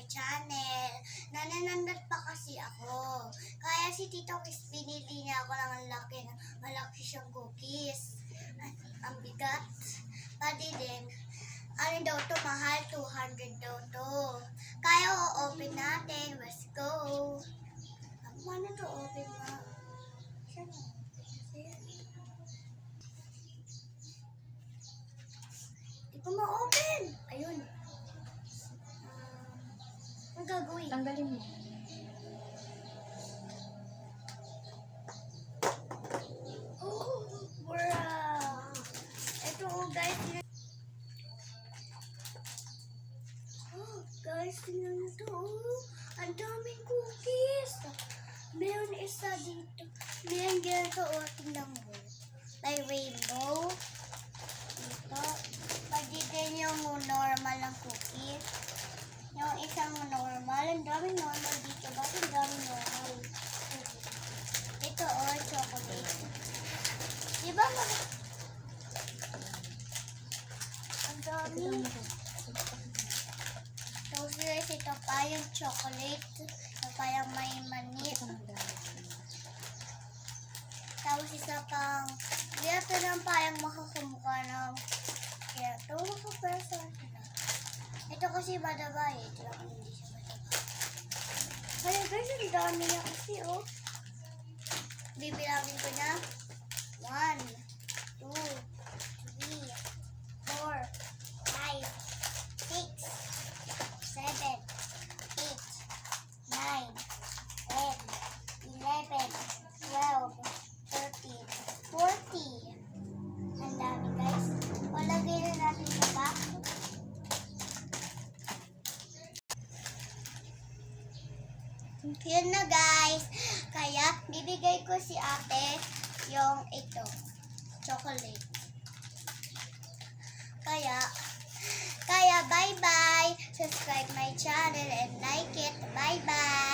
channel. Nananandal pa kasi ako. Kaya si Tito Chris pinili niya ako ng malaki siyang cookies. Ang bigat. Pati din, ano daw to, mahal, 200 daw to. Kaya o-open natin. Let's go. Paano to open na? Hindi ko ma-open. Ayun. Ang gagawin? Tanggalin mo. Oh, wow. Ito guys. Oh, guys, tingnan nyo to. Ang daming cookies. Meron isa dito. Meron ganito. Tingnan mo. May rainbow. Dito. Pwede din yung normal ng cookies. Yung isang normal. Ang daming normal dito. Bakit ang daming normal? Ito chocolate. Diba ang dami? Tapos guys, ito pa yung chocolate. Ito pa yung may mani. Tapos isa pang, dito lang pa yung makakumukha ng, kaya ito makapasa. Ito kasi madaba eh. Ito lang hindi siya madaba. Kaya guys, ang dami niya kasi oh. Bibilangin ko na. 1, 2, 3, 4, 5, 6, 7, 8, 9, 10, 11, 12, 13, 14. Ang dami guys. Palagay na natin sa box. Yun na guys. Kaya bibigay ko si ate yung ito. Chocolate. Kaya bye bye. Subscribe my channel and like it. Bye bye.